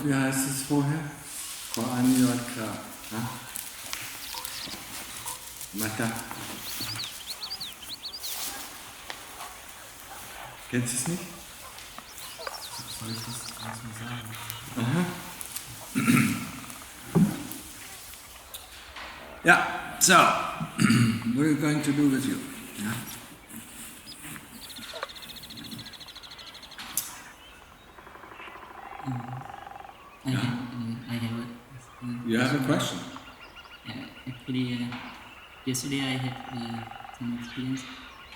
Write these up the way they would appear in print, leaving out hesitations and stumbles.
Und wie heißt es vorher? Koanyodka. Mata. Kennst du es nicht? Soll ich das erstmal sagen? Aha. Yeah, so, what are you going to do with you? Yeah. I have a... You have a question? Actually, yesterday I had some experience.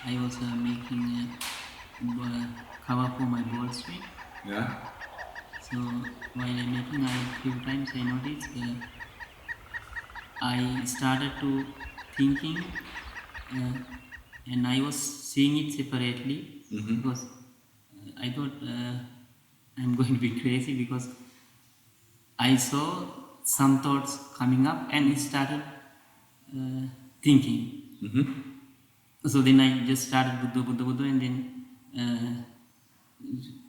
I was making a cover for my ball swing. Yeah. So while I'm making, a few times I noticed I started to thinking, and I was seeing it separately because I thought I'm going to be crazy because I saw some thoughts coming up and it started thinking. So then I just started Buddha, and then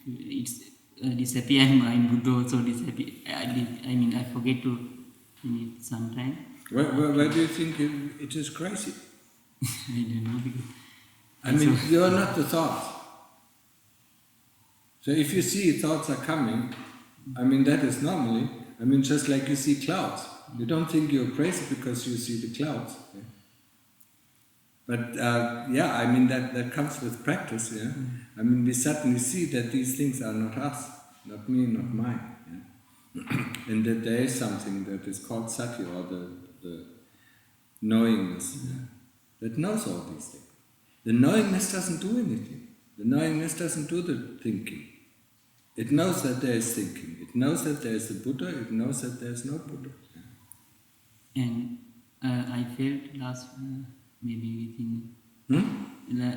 it's disappear, and my Buddha also disappear. I forget to read sometime. Why do you think it is crazy? I don't know. Because you are not the thoughts. So if you see thoughts are coming, that is normally, just like you see clouds. You don't think you're crazy because you see the clouds. Yeah? But that comes with practice. Yeah? We suddenly see that these things are not us, not me, not mine. Yeah? And that there is something that is called Sati, or the knowingness, that knows all these things. The knowingness doesn't do anything. The knowingness doesn't do the thinking. It knows that there is thinking. It knows that there is a Buddha. It knows that there is no Buddha. Yeah. And I felt last, maybe within...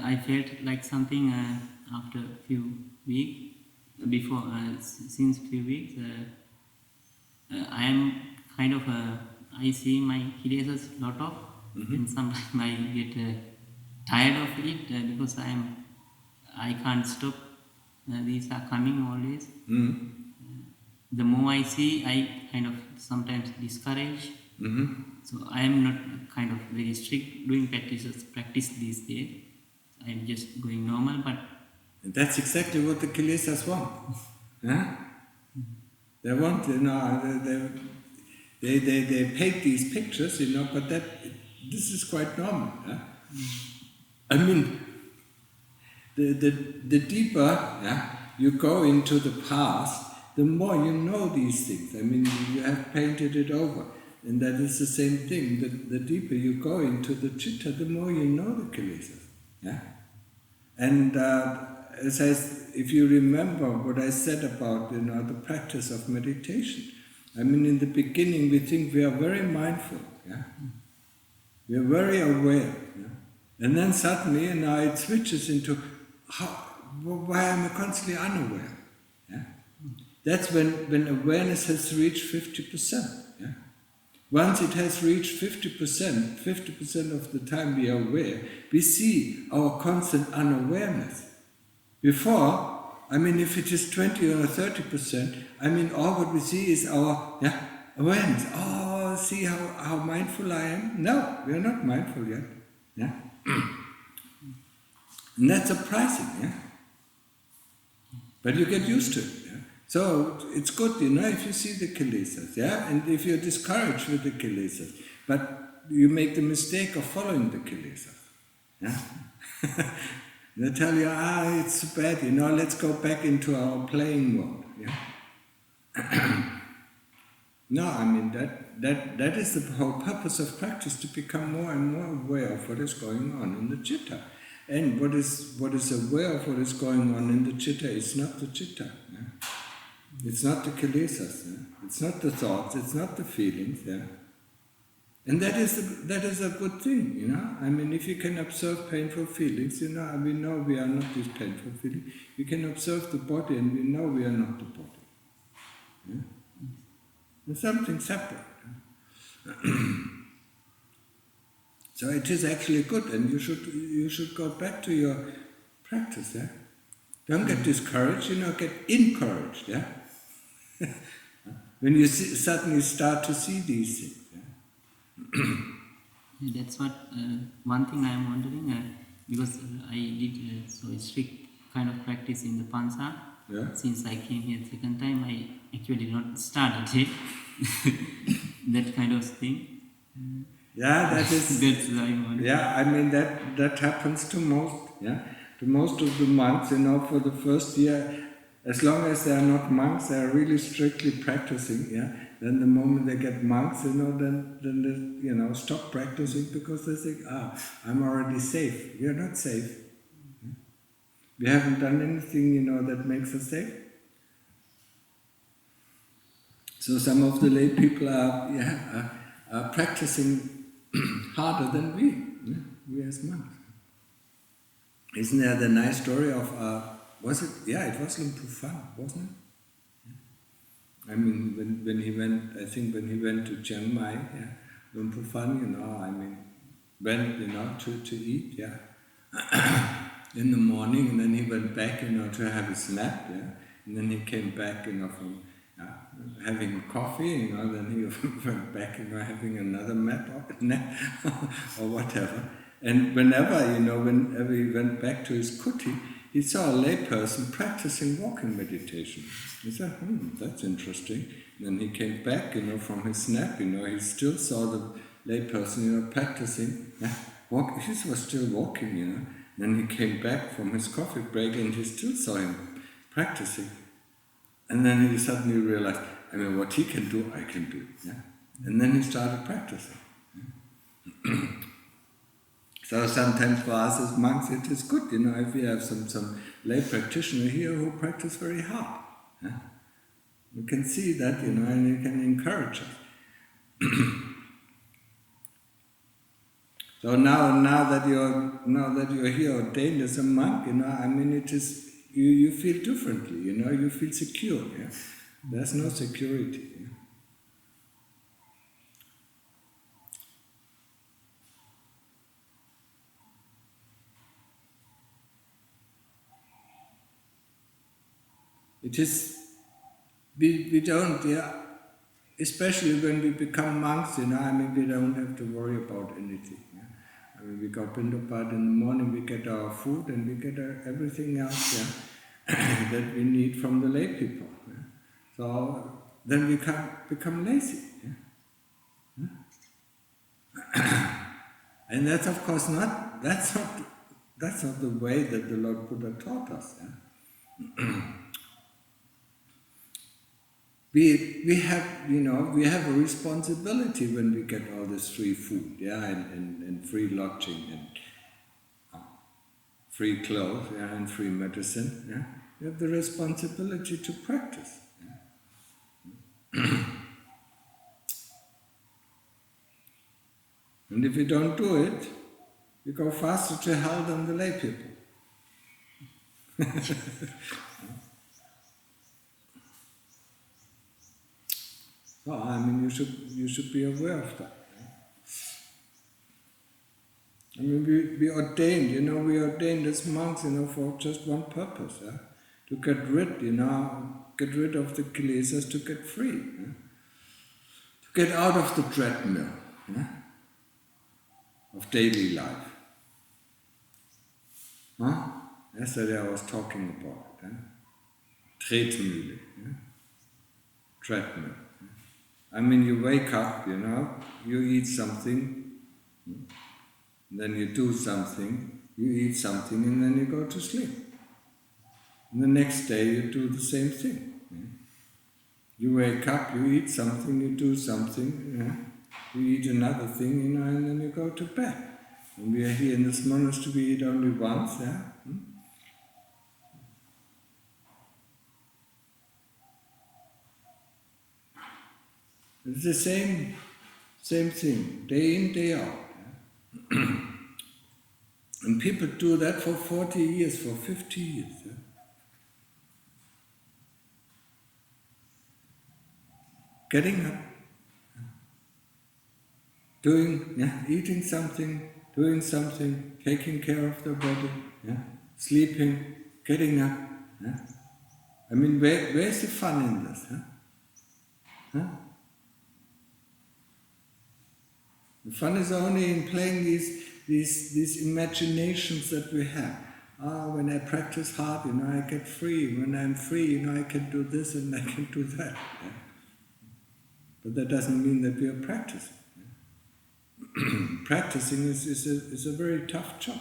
I felt like something after a few weeks, since few weeks, I am kind of, I see my kilesas lot of, and sometimes I get tired of it because I can't stop. These are coming always. The more I see, I kind of sometimes discourage. So I am not kind of very strict doing practice these days. I am just going normal, but... And that's exactly what the kilesas want. Yeah? They want, they paint these pictures, but this is quite normal. Yeah? The deeper you go into the past, the more you know these things. You have painted it over. And that is the same thing. The deeper you go into the citta, the more you know the kilesas. Yeah? And if you remember what I said about the practice of meditation, in the beginning we think we are very mindful. Yeah? We are very aware. Yeah? And then suddenly it switches into why am I constantly unaware? Yeah? That's when awareness has reached 50%. Yeah? Once it has reached 50% of the time we are aware, we see our constant unawareness. Before, if it is 20 or 30%, all what we see is our awareness. Oh, see how mindful I am? No, we are not mindful yet. Yeah? And that's surprising, yeah? But you get used to it, yeah? So it's good, if you see the kilesas, yeah? And if you're discouraged with the kilesas, but you make the mistake of following the kilesas, yeah? They tell you, it's bad, let's go back into our playing mode, yeah? No, that is the whole purpose of practice, to become more and more aware of what is going on in the citta. And what is aware of what is going on in the citta is not the citta. Yeah? It's not the kilesas. Yeah? It's not the thoughts. It's not the feelings. Yeah? And that is a good thing. If you can observe painful feelings, we know we are not these painful feelings. We can observe the body, and we know we are not the body. Yeah? There's something separate. So it is actually good, and you should go back to your practice. Yeah? Don't get discouraged, get encouraged. Yeah? When you suddenly start to see these things. Yeah, that's what one thing I am wondering, because I did so strict kind of practice in the Pansa. Yeah. Since I came here second time, I actually not started it. That kind of thing. Yeah, that is. That's I want. Yeah, I mean that happens to most. Yeah, to most of the monks. For the first year, as long as they are not monks, they are really strictly practicing. Yeah. Then the moment they get monks, then they stop practicing because they think, I'm already safe. We are not safe. We haven't done anything, that makes us safe. So some of the lay people are practicing harder than we as monks. Isn't there the nice story of, was it? Yeah, it was Luang Pu Fan, wasn't it? I mean, when he went to Chiang Mai, Luang Pu Fan, went, to eat, in the morning, and then he went back, to have his nap, and then he came back, from having coffee, then he went back, having another nap or whatever. And whenever he went back to his kuti, he saw a lay person practicing walking meditation. He said, that's interesting. And then he came back, from his nap, he still saw the lay person, practicing. He was still walking, Then he came back from his coffee break and he still saw him practicing. And then he suddenly realized, what he can do, I can do. And then he started practicing. So sometimes for us as monks it is good, if we have some lay practitioner here who practice very hard. You can see that, and you can encourage us. So now that you're here ordained as a monk, it is you feel differently, you feel secure. There's no security. It is, we don't, especially when we become monks, we don't have to worry about anything. We got Pindapad in the morning, we get our food and we get everything else that we need from the lay people. So then we can't become lazy. And that's of course that's not the way that the Lord Buddha taught us. We have a responsibility when we get all this free food, and free lodging and free clothes, and free medicine. We have the responsibility to practice. And if we don't do it, we go faster to hell than the lay people. So, you should be aware of that. We ordained as monks, for just one purpose, to get rid of the kilesas, to get free, to get out of the treadmill of daily life. Yesterday I was talking about it. Treadmill, treadmill. You wake up, you eat something, then you do something, you eat something, and then you go to sleep. And the next day you do the same thing. You wake up, you eat something, you do something, you eat another thing, and then you go to bed. When we are here in this monastery, we eat only once, It's the same thing, day in, day out. And people do that for 40 years, for 50 years. Getting up, eating something, doing something, taking care of the body, sleeping, getting up. Where's the fun in this? Huh? The fun is only in playing these imaginations that we have. When I practice hard, I get free. When I'm free, I can do this and I can do that. Yeah? But that doesn't mean that we are practicing. Yeah? Practicing is a very tough job.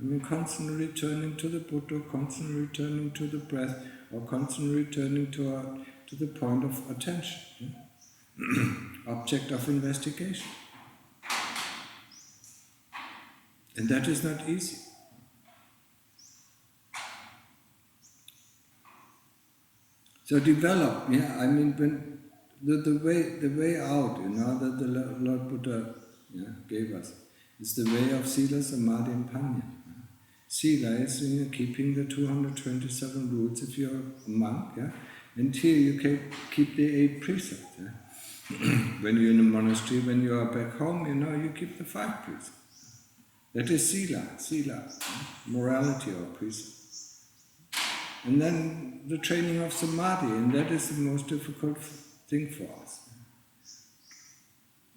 Yeah? Constantly returning to the Buddha, constantly returning to the breath, or constantly returning to the point of attention. Yeah? Object of investigation. And that is not easy. So develop, when the way out, that the Lord Buddha gave us, is the way of Sila, Samadhi and Panya. Sila is keeping the 227 rules if you're a monk, and here you can keep the 8 precepts. When you're in a monastery, when you are back home, you keep the 5 precepts. That is Sila, morality or precept. And then the training of Samadhi, and that is the most difficult thing for us.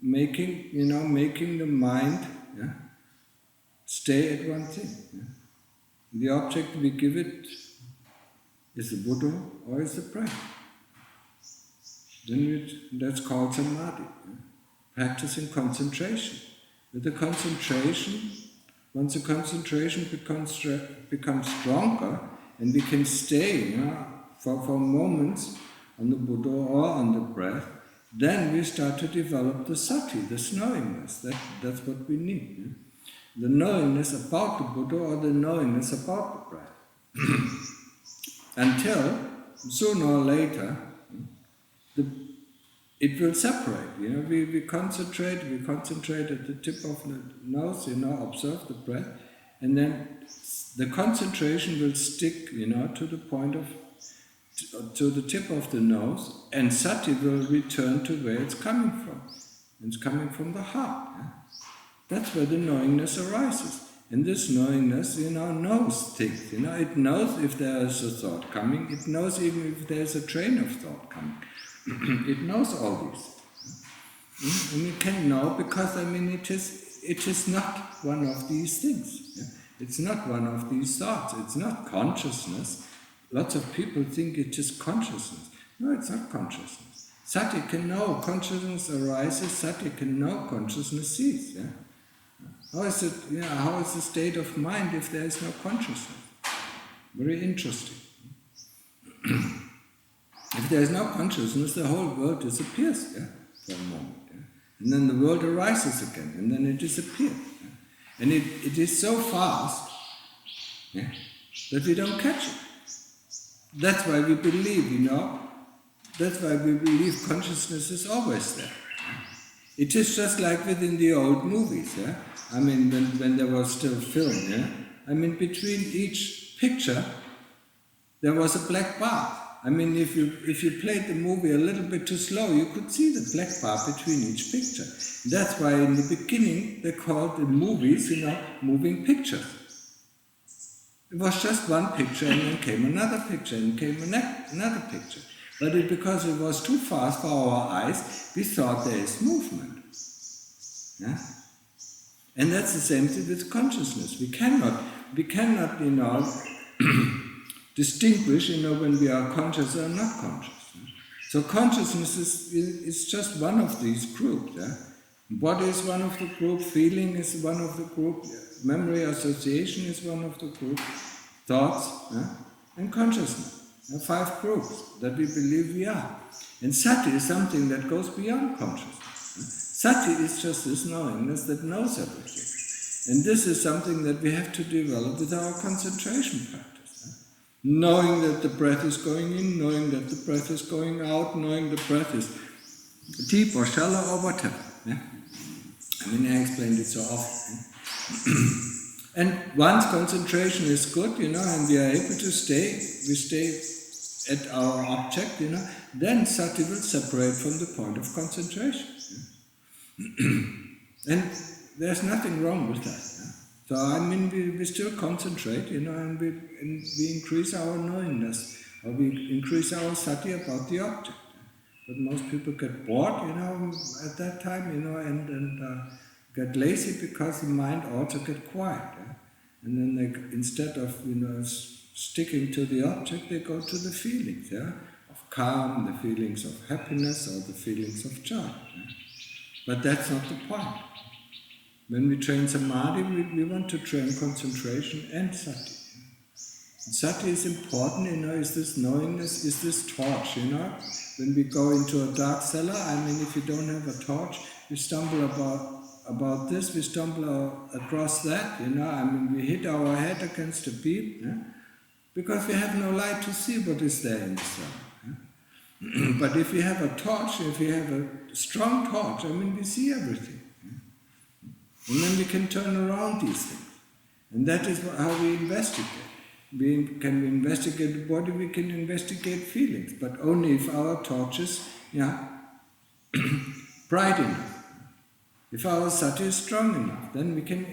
Making the mind stay at one thing. Yeah? The object we give it is the Buddha or is the breath. Then that's called Samadhi. Yeah? Practicing concentration. With the concentration, once the concentration becomes stronger, and we can stay for moments on the Buddha or on the breath, then we start to develop the Sati, this knowingness. That's what we need. Yeah? The knowingness about the Buddha or the knowingness about the breath. Until, sooner or later, it will separate. We concentrate at the tip of the nose, observe the breath, and then the concentration will stick, to the point to the tip of the nose, and Sati will return to where it's coming from. It's coming from the heart. Yeah? That's where the knowingness arises. And this knowingness, knows things. It knows if there is a thought coming. It knows even if there is a train of thought coming. It knows all these. And it can know because, it is not one of these things. Yeah? It's not one of these thoughts. It's not consciousness. Lots of people think it's just consciousness. No, it's not consciousness. Sati can know consciousness arises. Sati can know consciousness ceases. Yeah? How is it? How is the state of mind if there is no consciousness? Very interesting. If there is no consciousness, the whole world disappears. Yeah? For a moment. Yeah? And then the world arises again, and then it disappears. Yeah? And it is so fast that we don't catch it. That's why we believe, that's why we believe consciousness is always there. It is just like within the old movies, when there was still film, between each picture there was a black bar. If you played the movie a little bit too slow, you could see the black bar between each picture. That's why in the beginning they called the movies, moving pictures. It was just one picture, and then came another picture, and came another picture. But because it was too fast for our eyes, we thought there is movement. Yeah? And that's the same thing with consciousness. We cannot, distinguish, when we are conscious or not conscious. So consciousness is just one of these groups. Yeah? Body is one of the group, feeling is one of the group, memory association is one of the group, thoughts, and consciousness. 5 groups that we believe we are. And Sati is something that goes beyond consciousness. Sati is just this knowingness that knows everything. And this is something that we have to develop with our concentration practice. Knowing that the breath is going in, knowing that the breath is going out, knowing the breath is deep or shallow or whatever. Yeah? I explained it so often. And once concentration is good, and we are able to stay at our object, then Sati will separate from the point of concentration. And there's nothing wrong with that. So we still concentrate, and we increase our knowingness, or we increase our Sati about the object. But most people get bored, at that time, and get lazy because the mind also get quiet. Yeah? And then they, instead of, sticking to the object, they go to the feelings, of calm, the feelings of happiness, or the feelings of joy. Yeah? But that's not the point. When we train Samadhi, we want to train concentration and Sati. And Sati is important, is this knowingness, is this torch, When we go into a dark cellar, if you don't have a torch, we stumble about this, we stumble across that, we hit our head against a beam, because we have no light to see what is there in the cellar. But if we have a torch, if we have a strong torch, we see everything. And then we can turn around these things. And that is how we investigate. Can we investigate the body? We can investigate feelings, but only if our torch is bright enough. If our Sati is strong enough, then we can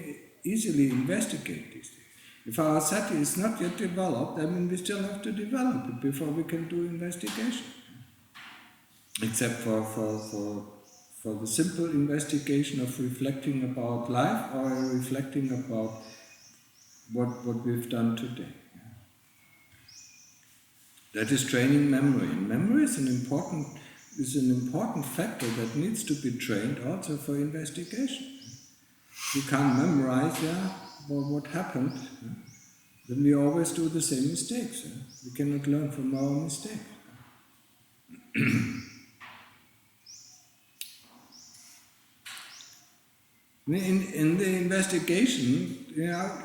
easily investigate these things. If our Sati is not yet developed, we still have to develop it before we can do investigation. Except for the simple investigation of reflecting about life or reflecting about what we've done today. That is training memory. And memory is an important factor that needs to be trained also for investigation. If you can't memorize what happened, then we always do the same mistakes. We cannot learn from our mistakes. In the investigation,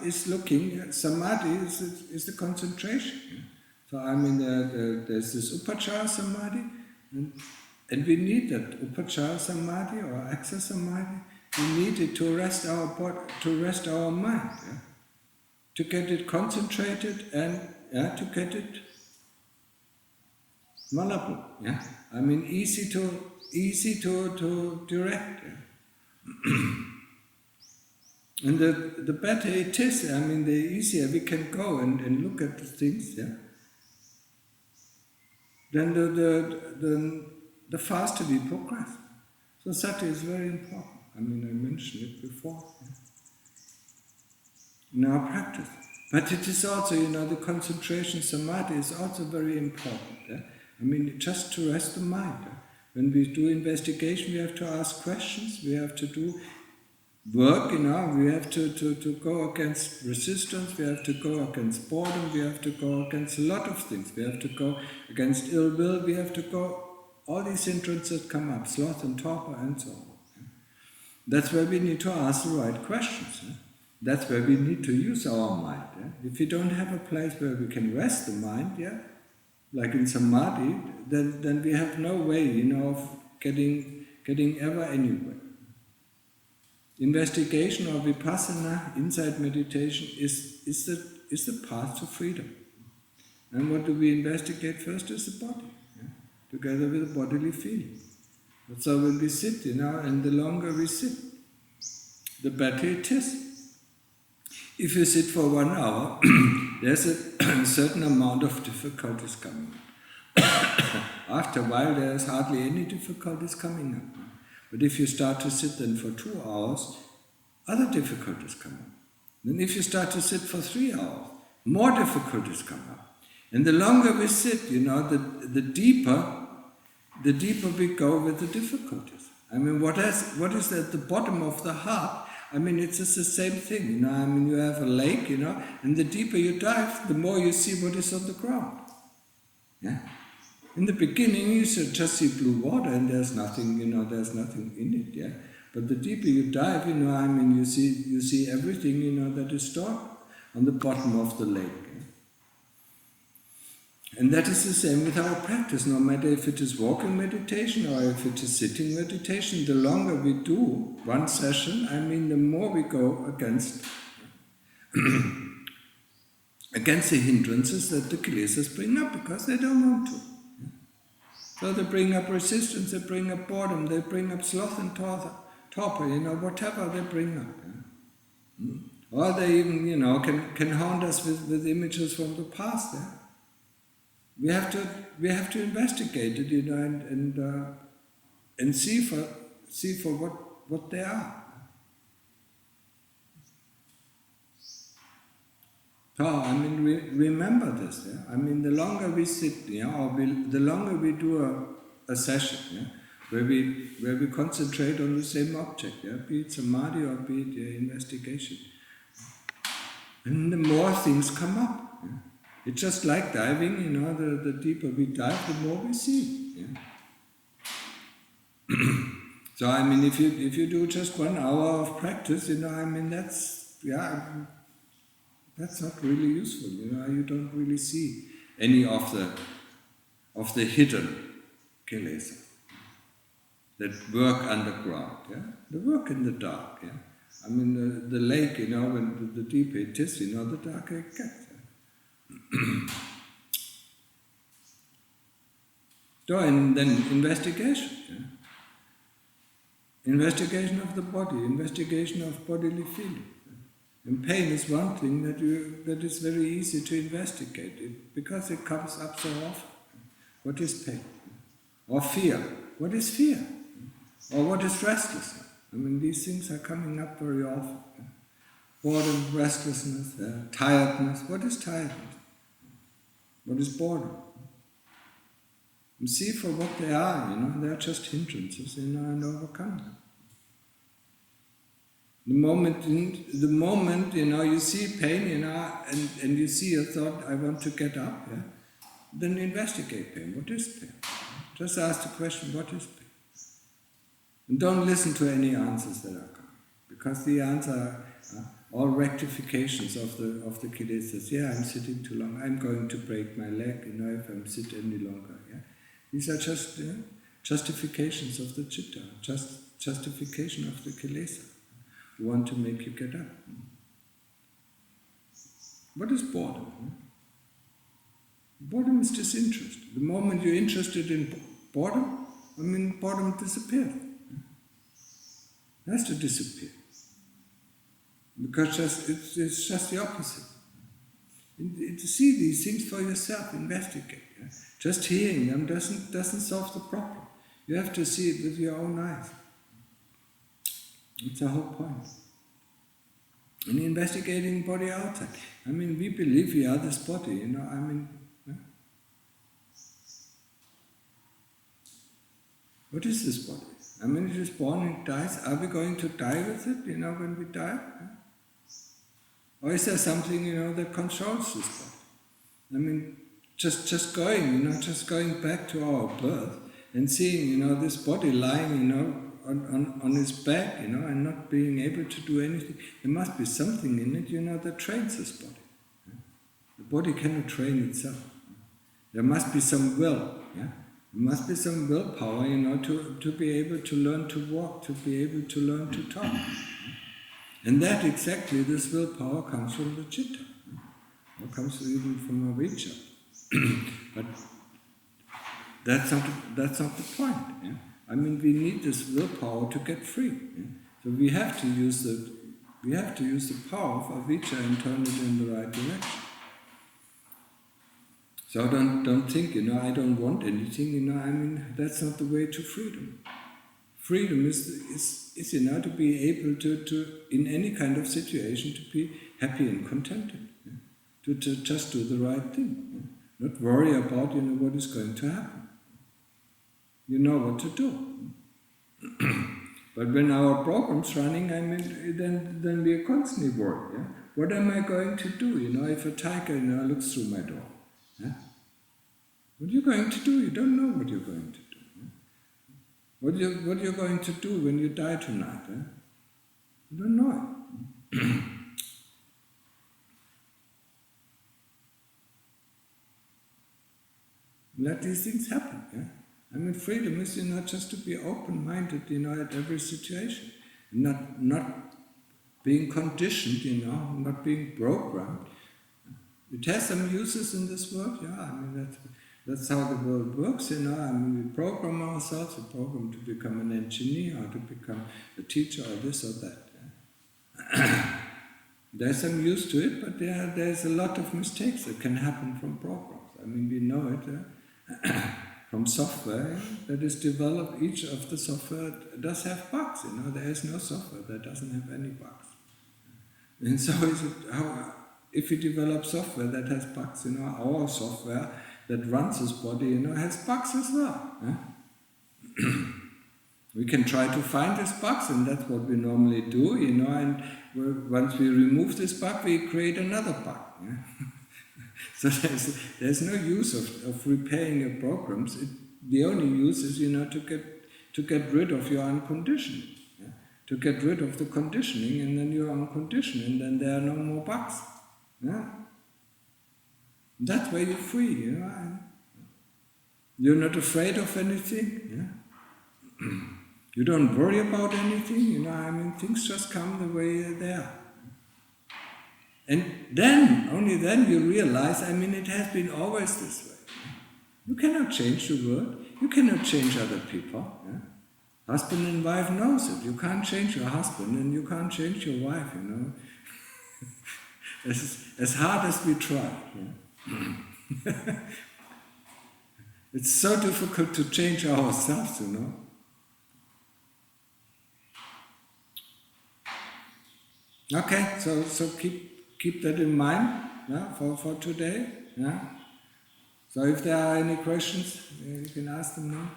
is looking, Samadhi is the concentration. So there's this Upachara Samadhi, and we need that Upachara Samadhi or Aksa Samadhi. We need it to rest our body, to rest our mind, to get it concentrated and to get it malleable. Easy to direct. And the better it is, the easier we can go and look at the things, then the faster we progress. So Sati is very important. I mentioned it before in our practice. But it is also, the concentration Samadhi is also very important. Just to rest the mind. When we do investigation, we have to ask questions, we have to do work, we have to go against resistance, we have to go against boredom, we have to go against a lot of things. We have to go against ill will, we have to go, all these hindrances that come up, sloth and torpor and so on. That's where we need to ask the right questions. That's where we need to use our mind. If we don't have a place where we can rest the mind, like in Samadhi, then we have no way, of getting ever anywhere. Investigation or vipassana, insight meditation, is the path to freedom. And what do we investigate first is the body, together with the bodily feeling. So when we sit, and the longer we sit, the better it is. If you sit for 1 hour, there's a certain amount of difficulties coming up. After a while, there's hardly any difficulties coming up. But if you start to sit then for 2 hours, other difficulties come up. Then if you start to sit for 3 hours, more difficulties come up. And the longer we sit, the deeper we go with the difficulties. What is at the bottom of the heart? It's just the same thing. You have a lake, and the deeper you dive, the more you see what is on the ground. In the beginning, you just see blue water, and there's nothing, there's nothing in it, But the deeper you dive, you see everything, that is stored on the bottom of the lake. And that is the same with our practice. No matter if it is walking meditation or if it is sitting meditation, the longer we do one session, the more we go against the hindrances that the kilesas bring up, because they don't want to. So they bring up resistance, they bring up boredom, they bring up sloth and torpor, whatever they bring up. Or they even, can haunt us with images from the past. we have to investigate it, you know, and see for what they are. So, I mean, remember this. Yeah? I mean, the longer we sit, the longer we do a session, where we concentrate on the same object, be it samadhi or be it investigation, and the more things come up. Yeah? It's just like diving, the deeper we dive, the more we see. Yeah? So, I mean, if you do just 1 hour of practice, I mean, that's not really useful. You don't really see any of the hidden kilesa that work underground. Yeah, they work in the dark. Yeah, I mean the lake. When the deeper it is, the darker it gets. So, and then investigation. Yeah? Investigation of the body, investigation of bodily feeling. And pain is one thing that is very easy to investigate because it comes up so often. What is pain? Or fear? What is fear? Or what is restlessness? I mean, these things are coming up very often. Boredom, restlessness, tiredness. What is tiredness? What is boredom? And see for what they are, they are just hindrances, and overcome them. The moment you see pain, and you see a thought, I want to get up, then investigate pain. What is pain? Just ask the question, what is pain? And don't listen to any answers that are coming, because the answers are all rectifications of the kilesas. Yeah, I'm sitting too long. I'm going to break my leg, if I'm sit any longer. Yeah, these are just justifications of the citta, just justification of the kilesa. Who want to make you get up. What is boredom? Boredom is disinterest. The moment you're interested in boredom, boredom disappears. It has to disappear. Because it's just the opposite. And to see these things for yourself, investigate. Yeah? Just hearing them doesn't solve the problem. You have to see it with your own eyes. It's the whole point. And investigating body outside. We believe we are this body, What is this body? It is born and dies. Are we going to die with it, when we die? Or is there something, that controls this body? Just going back to our birth and seeing, this body lying, on his back, and not being able to do anything. There must be something in it, that trains this body. The body cannot train itself. There must be some will. There must be some willpower, to be able to learn to walk, to be able to learn to talk. And that exactly, this willpower comes from the citta, or comes even from avijja. But that's not the point. Yeah? We need this willpower to get free. Yeah? So we have to use the power of avijja and turn it in the right direction. So don't think, I don't want anything. That's not the way to freedom. Freedom is to be able to in any kind of situation to be happy and contented. Yeah? To just do the right thing. Yeah? Not worry about what is going to happen. You know what to do. But when our program's running, then we are constantly worried. Yeah? What am I going to do? If a tiger looks through my door, yeah? What are you going to do? You don't know what you're going to do. Yeah? What you're going to do when you die tonight? Yeah? You don't know it. Let these things happen. Yeah? Freedom is, just to be open-minded, at every situation. Not being conditioned, not being programmed. It has some uses in this world, yeah. That's how the world works, we program ourselves, we program to become an engineer, or to become a teacher, or this or that. Yeah? There's some use to it, but there's a lot of mistakes that can happen from programs. I mean, we know it from software that is developed. Each of the software does have bugs. There is no software that doesn't have any bugs. And so is it if we develop software that has bugs, our software that runs this body, has bugs as well. We can try to find these bugs, and that's what we normally do, and once we remove this bug, we create another bug. So there's no use of repairing your programs. The only use is, to get rid of your unconditioning, to get rid of the conditioning, and then you're unconditioned, and then there are no more bugs. That's where you're free. You're not afraid of anything. You don't worry about anything. Things just come the way they are. And then, only then you realize, it has been always this way. You cannot change the world. You cannot change other people. Husband and wife knows it. You can't change your husband and you can't change your wife, as hard as we try. It's so difficult to change ourselves, Okay, so keep that in mind, for today. So if there are any questions, you can ask them now.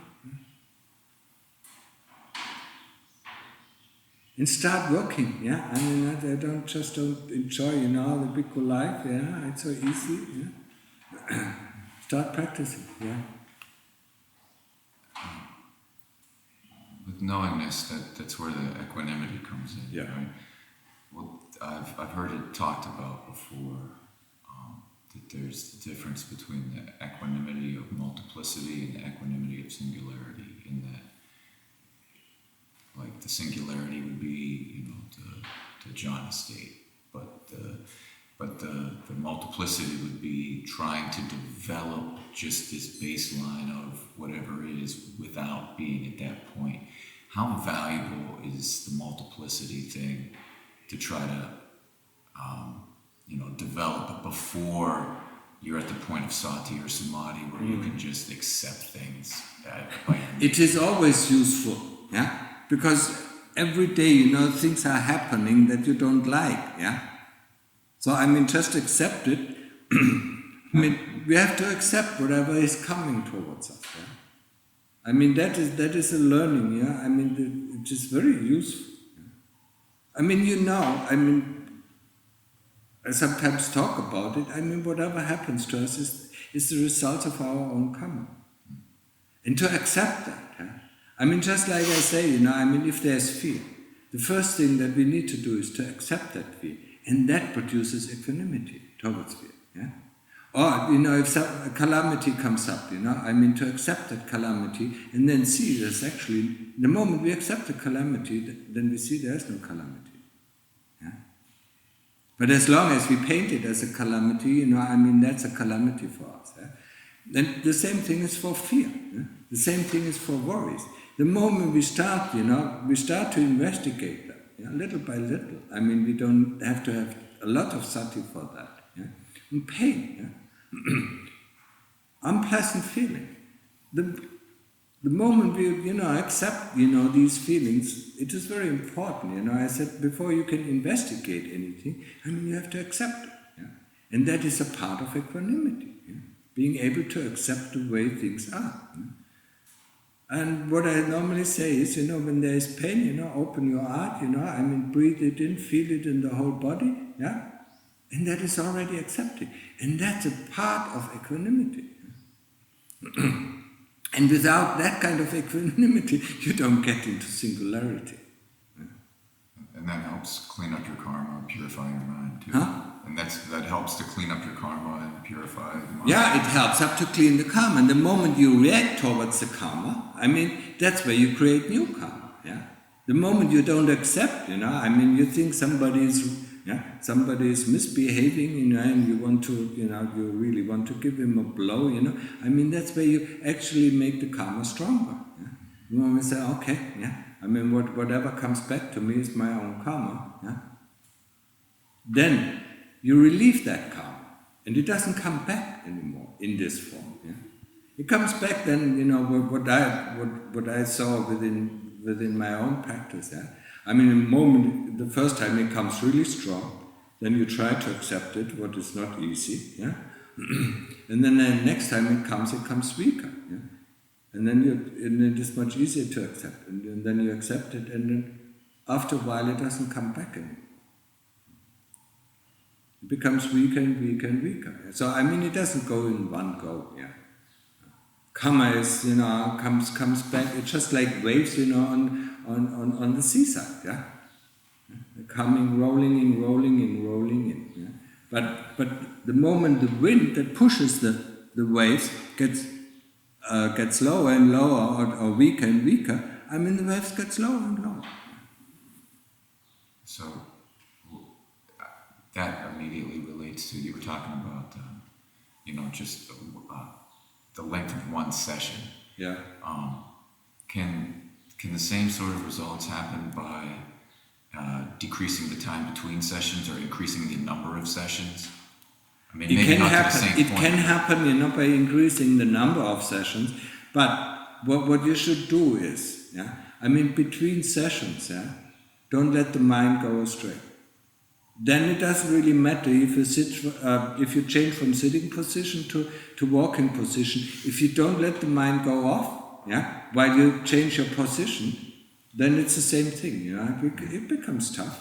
And start working. They don't enjoy, the bhikkhu life. It's so easy. Start practicing. With knowingness, that's where the equanimity comes in. Right? Well, I've heard it talked about before, that there's the difference between the equanimity of multiplicity and the equanimity of singularity, in that, like, the singularity would be, the jhana state, but the multiplicity would be trying to develop just this baseline of whatever it is without being at that point. How valuable is the multiplicity thing to try to, develop it before you're at the point of Sati or Samadhi, where you can just accept things It is always useful, because every day, things are happening that you don't like, So, just accept it. We have to accept whatever is coming towards us, that is a learning, it is very useful. I sometimes talk about it. Whatever happens to us is the result of our own karma. And to accept that. Just like I say, if there's fear, the first thing that we need to do is to accept that fear. And that produces equanimity towards fear. Or, if a calamity comes up, to accept that calamity and then see there's actually, the moment we accept the calamity, then we see there's no calamity. But as long as we paint it as a calamity, that's a calamity for us. Then the same thing is for fear. The same thing is for worries. The moment we start, we start to investigate them, little by little. We don't have to have a lot of sati for that. And pain, unpleasant feeling. The moment we, accept, these feelings, it is very important. I said before, you can investigate anything, you have to accept it. And that is a part of equanimity, being able to accept the way things are. And what I normally say is, when there is pain, open your heart, breathe it in, feel it in the whole body, and that is already accepted. And that's a part of equanimity. And without that kind of equanimity, you don't get into singularity. And that helps clean up your karma, purify your mind too. And that helps to clean up your karma and purify the mind. It helps up to clean the karma. And the moment you react towards the karma, that's where you create new karma. The moment you don't accept, you think somebody is misbehaving, and you want to, you really want to give him a blow, that's where you actually make the karma stronger. You want to say, okay, whatever comes back to me is my own karma. Then you relieve that karma. And it doesn't come back anymore in this form. Yeah? It comes back then, what I saw within my own practice. Yeah? I mean, in the moment, the first time it comes really strong, then you try to accept it, what is not easy. Yeah? And then the next time it comes weaker. Yeah? And then it is much easier to accept. And then you accept it, and then after a while it doesn't come back anymore. It becomes weaker and weaker and weaker. So I mean, it doesn't go in one go. Yeah, karma is comes back. It's just like waves, on the seaside. Yeah, coming, rolling in, rolling in, rolling in. Yeah? But the moment the wind that pushes the waves gets lower and lower or weaker and weaker, I mean the waves get lower and lower. So that immediately relates to, you were talking about, just the length of one session. Yeah. Can the same sort of results happen by decreasing the time between sessions or increasing the number of sessions? I mean, maybe not to the same point. It can happen, by increasing the number of sessions. But what you should do is, between sessions, don't let the mind go astray. Then it doesn't really matter if you if you change from sitting position to walking position. If you don't let the mind go off, while you change your position, then it's the same thing. It becomes tough.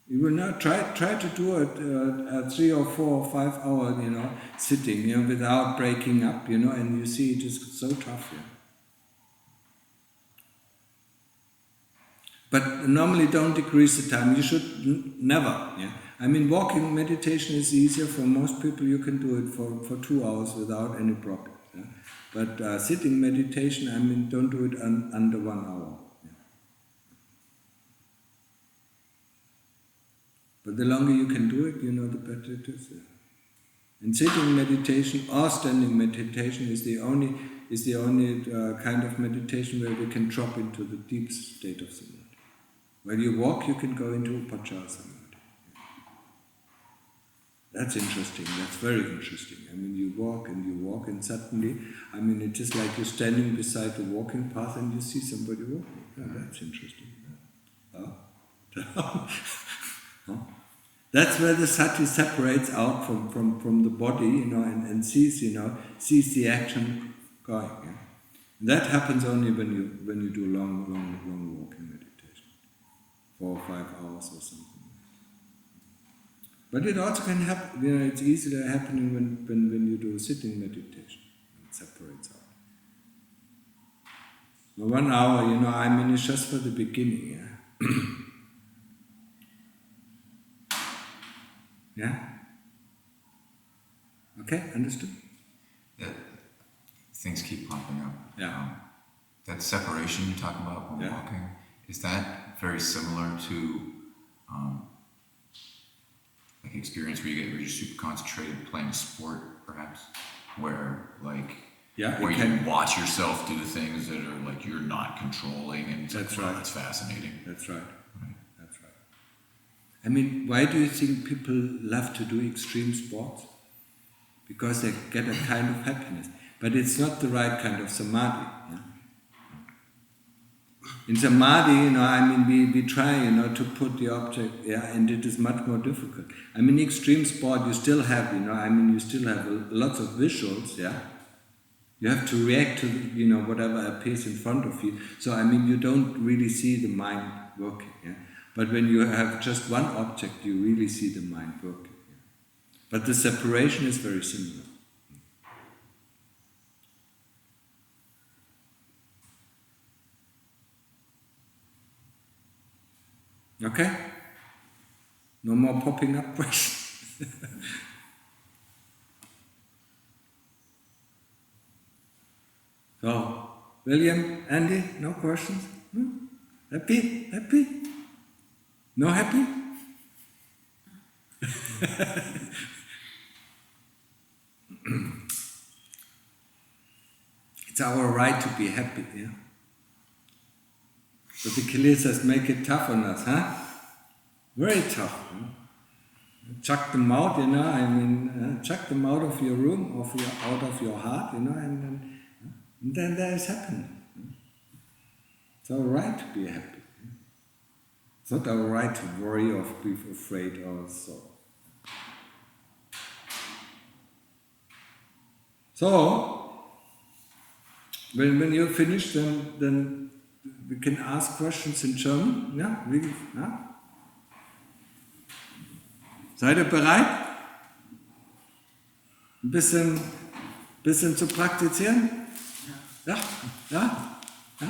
You will not try to do a 3 or 4 or 5 hour, sitting, without breaking up, and you see it is so tough. But normally don't decrease the time. You should never. Walking meditation is easier for most people. You can do it for 2 hours without any problem. But sitting meditation, don't do it under 1 hour. But the longer you can do it, the better it is. And sitting meditation or standing meditation is the only kind of meditation where we can drop into the deep state of Samadhi. When you walk, you can go into Upachara Samadhi. That's interesting. That's very interesting. You walk and suddenly, it's just like you're standing beside the walking path and you see somebody walking. That's interesting. That's where the Sati separates out from the body, and sees the action going. That happens only when you do long walking meditation. 4 or 5 hours or something. But it also can happen, it's easily happening when you do sitting meditation. It separates out. But 1 hour, it's just for the beginning, Yeah? Okay, understood? Yeah, things keep popping up. Yeah. That separation you're talking about when walking, is that very similar to like experience where you're super concentrated playing a sport, perhaps, where you watch yourself do things that are like you're not controlling, and that's right. That's fascinating. That's right. That's right. Why do you think people love to do extreme sports? Because they get a kind of happiness, but it's not the right kind of samadhi. In samadhi, we try, to put the object, and it is much more difficult. Extreme sport, you still have, you still have lots of visuals, You have to react to, whatever appears in front of you. So, you don't really see the mind working, But when you have just one object, you really see the mind working. But the separation is very similar. Okay? No more popping up questions. So, William, Andy, no questions? Happy? No happy? It's our right to be happy, But the kilesas make it tough on us, Very tough. chuck them out, chuck them out of your room, out of your heart, and then there is happiness. It's all right to be happy. It's not all right to worry or be afraid or so. So, when you're finished, then we can ask questions in German. Ja, wirklich, ja? Seid ihr bereit? Ein bisschen zu praktizieren? Ja? Ja? Ja?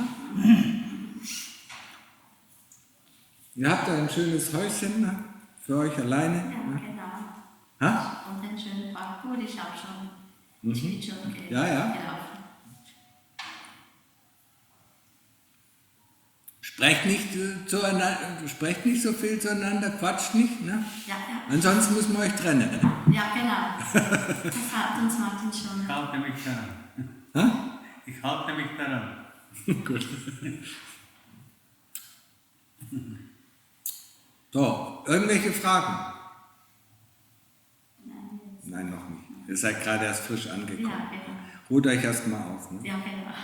Ihr habt ein schönes Häuschen, ne? Für euch alleine. Ja, ne? genau. Ha? Und einen schönen Parkour, ich habe schon. Ich bin schon Ja, ja. gelaufen. Sprecht nicht so viel zueinander, quatscht nicht, ne? Ja, ja. Ansonsten müssen wir euch trennen. Ja, genau. Das hat uns Martin schon. Ich halte mich daran. Ha? Ich halte mich daran. Gut. So, irgendwelche Fragen? Nein, noch nicht. Ihr seid gerade erst frisch angekommen. Ja, genau. Ruht euch erstmal aus. Ne? Ja, genau.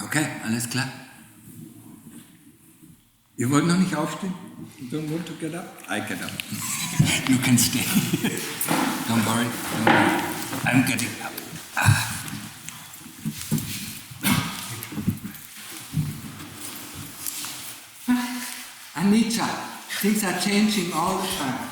Okay, alles klar. Ihr wollt noch nicht aufstehen? You don't want to get up? I get up. You can stay. Don't worry. I'm getting up. Anicca. Things are changing all the time.